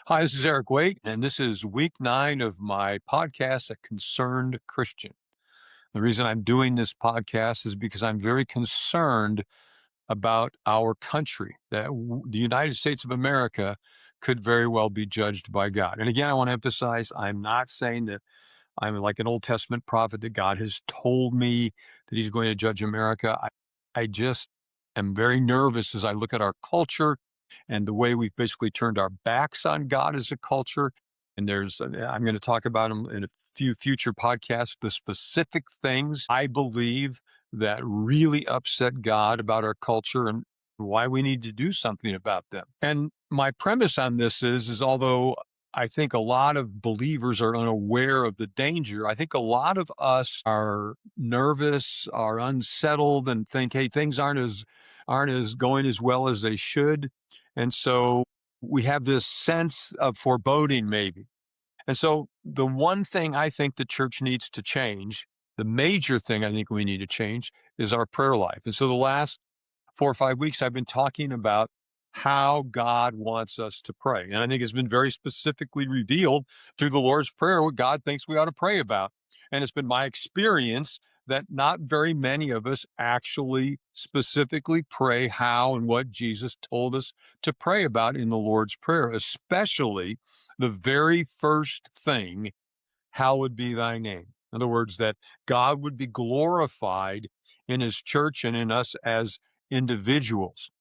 Hi, this is Eric Waite, and this is week 9 of my podcast, A Concerned Christian. The reason I'm doing this podcast is because I'm very concerned about our country, that the United States of America could very well be judged by God. And again, I want to emphasize I'm not saying that I'm like an Old Testament prophet that God has told me that he's going to judge America. I just am very nervous as I look at our culture and the way we've basically turned our backs on God as a culture. And I'm going to talk about them in a few future podcasts, the specific things I believe that really upset God about our culture and why we need to do something about them. And my premise on this is although I think a lot of believers are unaware of the danger. I think a lot of us are nervous, are unsettled, and think, "Hey, things aren't as going as well as they should," and so we have this sense of foreboding, maybe. And so, the one thing I think the church needs to change, the major thing I think we need to change, is our prayer life. And so, the last 4 or 5 weeks, I've been talking about how God wants us to pray. And I think it's been very specifically revealed through the Lord's Prayer what God thinks we ought to pray about. And it's been my experience that not very many of us actually specifically pray how and what Jesus told us to pray about in the Lord's Prayer, especially the very first thing, hallowed be thy name. In other words, that God would be glorified in his church and in us as individuals.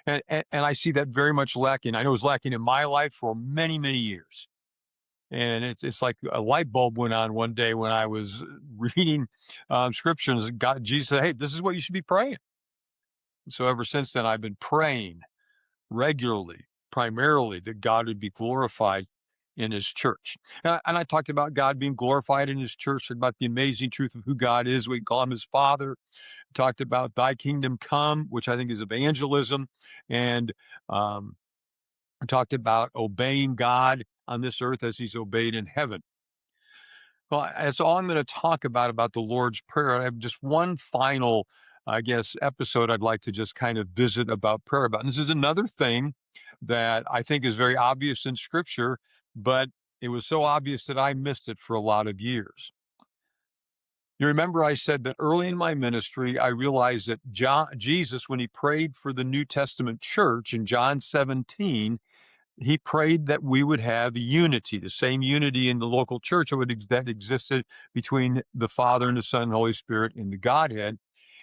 And I see that very much lacking. I know it was lacking in my life for many, many years. And it's like a light bulb went on one day when I was reading scriptures. God, Jesus said, "Hey, this is what you should be praying." So ever since then, I've been praying regularly, primarily that God would be glorified in his church. And I talked about God being glorified in his church, about the amazing truth of who God is. We call him his Father. Talked about thy kingdom come, which I think is evangelism. And talked about obeying God on this earth as he's obeyed in heaven. Well, that's all I'm going to talk about the Lord's Prayer. I have just one final, I guess, episode I'd like to just kind of visit about prayer about. And this is another thing that I think is very obvious in Scripture, but it was so obvious that I missed it for a lot of years. You remember I said that early in my ministry, I realized that Jesus, when he prayed for the New Testament church in John 17, he prayed that we would have unity, the same unity in the local church that existed between the Father and the Son and Holy Spirit in the Godhead.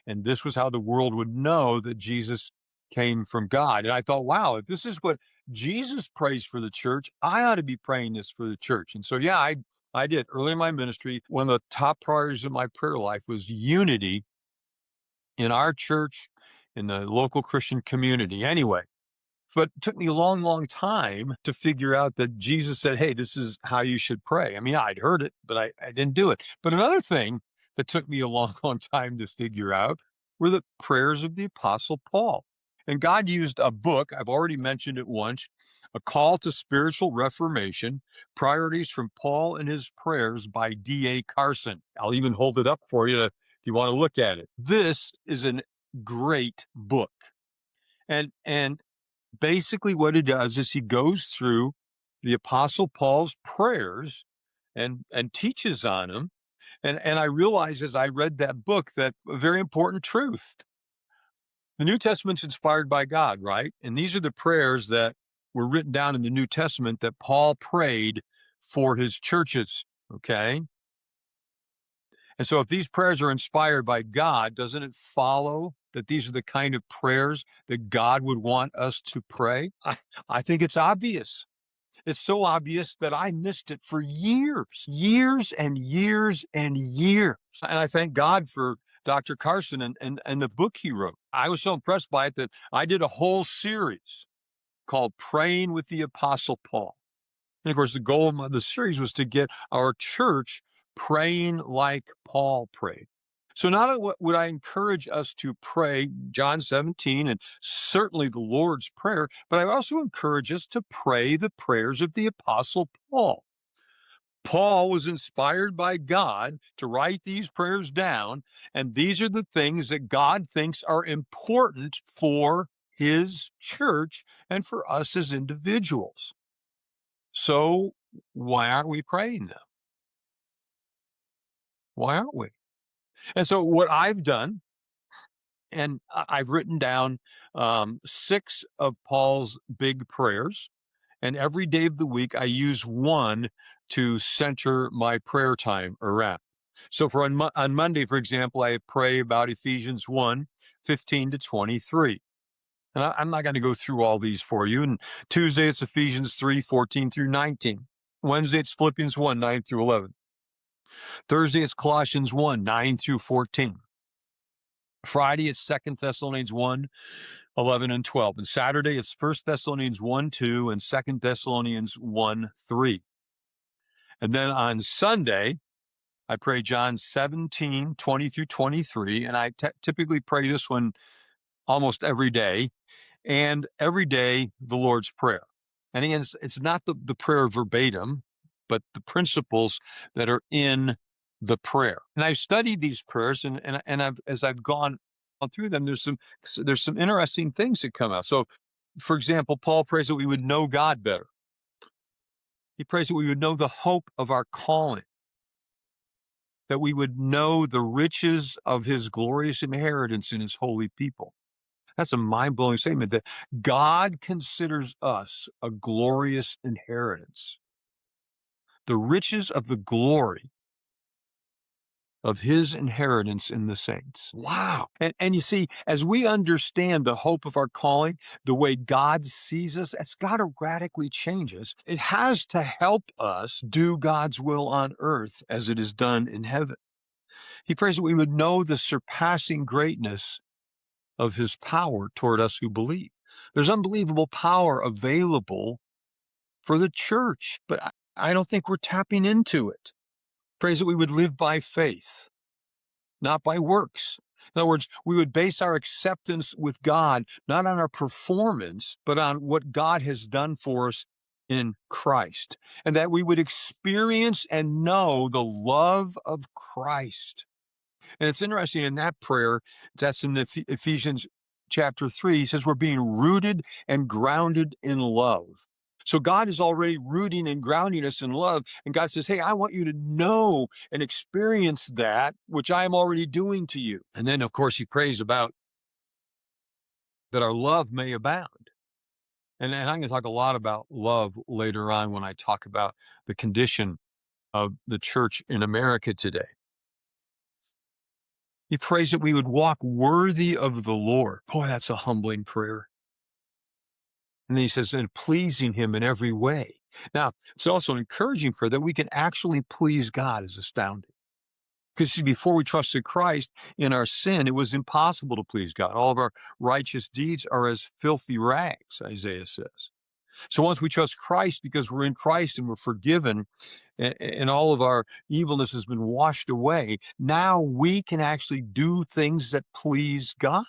And this was how the world would know that Jesus came from God. And I thought, wow, if this is what Jesus prays for the church, I ought to be praying this for the church. And so, yeah, I did. Early in my ministry, one of the top priorities of my prayer life was unity in our church, in the local Christian community. Anyway, but it took me a long, long time to figure out that Jesus said, "Hey, this is how you should pray." I mean, I'd heard it, but I didn't do it. But another thing that took me a long, long time to figure out were the prayers of the Apostle Paul. And God used a book, I've already mentioned it once, A Call to Spiritual Reformation, Priorities from Paul and His Prayers by D.A. Carson. I'll even hold it up for you if you want to look at it. This is a great book. And basically what he does is he goes through the Apostle Paul's prayers and teaches on them. And I realized as I read that book that a very important truth. The New Testament's inspired by God, right? And these are the prayers that were written down in the New Testament that Paul prayed for his churches. Okay. And so if these prayers are inspired by God, doesn't it follow that these are the kind of prayers that God would want us to pray? I think it's obvious. It's so obvious that I missed it for years, years and years and years. And I thank God for Dr. Carson and the book he wrote. I was so impressed by it that I did a whole series called Praying with the Apostle Paul. And of course, the goal of the series was to get our church praying like Paul prayed. So not only would I encourage us to pray John 17 and certainly the Lord's Prayer, but I also encourage us to pray the prayers of the Apostle Paul. Paul was inspired by God to write these prayers down, and these are the things that God thinks are important for his church and for us as individuals. So why aren't we praying them? Why aren't we? And so what I've done, and I've written down 6 of Paul's big prayers, and every day of the week I use one to center my prayer time around. So for on Monday, for example, I pray about Ephesians 1:15 to 23. And I'm not going to go through all these for you. And Tuesday, it's Ephesians 3:14 through 19. Wednesday, it's Philippians 1:9 through 11. Thursday, it's Colossians 1:9 through 14. Friday, it's 2 Thessalonians 1:11 and 12. And Saturday, it's 1 Thessalonians 1:2 and 2 Thessalonians 1:3. And then on Sunday, I pray John 17:20 through 23. And I typically pray this one almost every day. And every day, the Lord's Prayer. And again, it's not the prayer verbatim, but the principles that are in the prayer. And I've studied these prayers, and as I've gone through them, there's some interesting things that come out. So, for example, Paul prays that we would know God better. He prays that we would know the hope of our calling, that we would know the riches of his glorious inheritance in his holy people. That's a mind-blowing statement, that God considers us a glorious inheritance. The riches of the glory of his inheritance in the saints. Wow. And you see, as we understand the hope of our calling, the way God sees us, it's got to radically change us. It has to help us do God's will on earth as it is done in heaven. He prays that we would know the surpassing greatness of his power toward us who believe. There's unbelievable power available for the church, but I don't think we're tapping into it. Prays that we would live by faith, not by works. In other words, we would base our acceptance with God not on our performance, but on what God has done for us in Christ, and that we would experience and know the love of Christ. And it's interesting in that prayer, that's in Ephesians chapter 3, he says we're being rooted and grounded in love. So God is already rooting and grounding us in love. And God says, hey, I want you to know and experience that, which I am already doing to you. And then, of course, he prays about that our love may abound. And I'm going to talk a lot about love later on when I talk about the condition of the church in America today. He prays that we would walk worthy of the Lord. Boy, that's a humbling prayer. And then he says, and pleasing him in every way. Now, it's also an encouraging prayer that we can actually please God is astounding. Because before we trusted Christ in our sin, it was impossible to please God. All of our righteous deeds are as filthy rags, Isaiah says. So once we trust Christ because we're in Christ and we're forgiven and all of our evilness has been washed away, now we can actually do things that please God.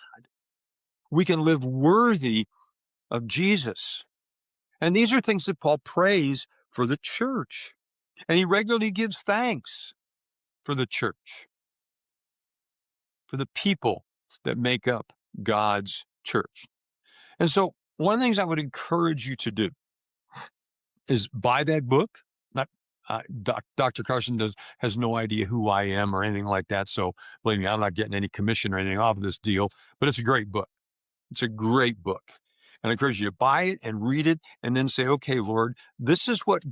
We can live worthy of Jesus. And these are things that Paul prays for the church. And he regularly gives thanks for the church, for the people that make up God's church. And so one of the things I would encourage you to do is buy that book. Not Dr. Carson has no idea who I am or anything like that. So believe me, I'm not getting any commission or anything off of this deal, but it's a great book. It's a great book. And I encourage you to buy it and read it and then say, okay, Lord, this is what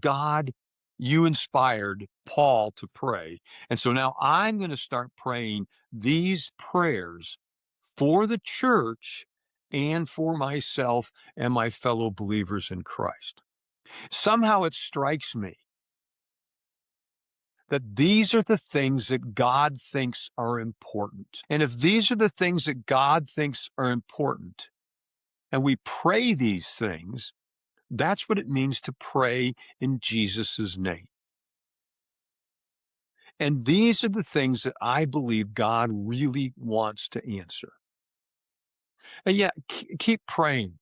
you inspired Paul to pray. And so now I'm going to start praying these prayers for the church and for myself and my fellow believers in Christ. Somehow it strikes me that these are the things that God thinks are important. And if these are the things that God thinks are important, and we pray these things, that's what it means to pray in Jesus' name. And these are the things that I believe God really wants to answer. And yeah, keep praying,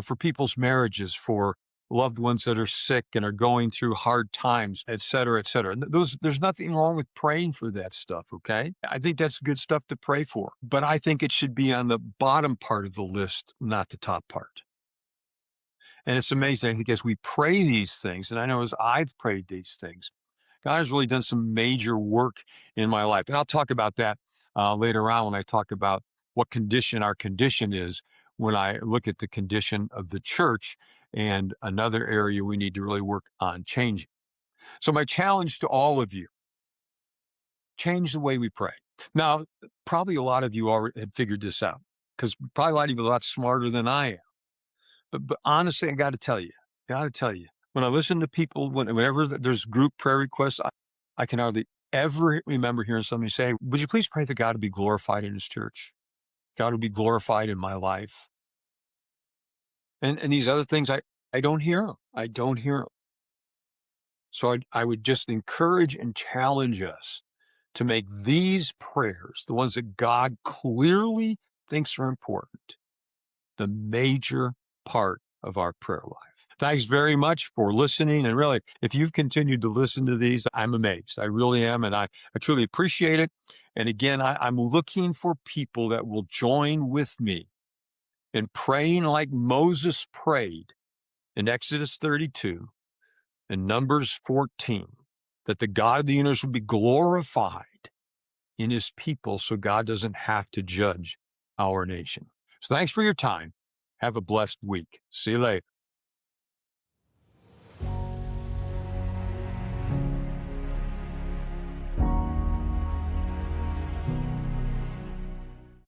for people's marriages, for loved ones that are sick and are going through hard times, et cetera, et cetera. There's nothing wrong with praying for that stuff, okay? I think that's good stuff to pray for, but I think it should be on the bottom part of the list, not the top part. And it's amazing, I think, as we pray these things, and I know as I've prayed these things, God has really done some major work in my life. And I'll talk about that later on when I talk about what condition our condition is when I look at the condition of the church and another area we need to really work on changing. So, my challenge to all of you, change the way we pray. Now, probably a lot of you already had figured this out because probably a lot of you are a lot smarter than I am. But honestly, I got to tell you, when I listen to people, whenever there's group prayer requests, I can hardly ever remember hearing somebody say, "Would you please pray that God would be glorified in His church? God would be glorified in my life." And these other things, I don't hear them. I don't hear them. So I would just encourage and challenge us to make these prayers, the ones that God clearly thinks are important, the major part of our prayer life. Thanks very much for listening. And really, if you've continued to listen to these, I'm amazed. I really am. And I truly appreciate it. And again, I'm looking for people that will join with me in praying like Moses prayed in Exodus 32 and Numbers 14, that the God of the universe would be glorified in His people so God doesn't have to judge our nation. So thanks for your time. Have a blessed week. See you later.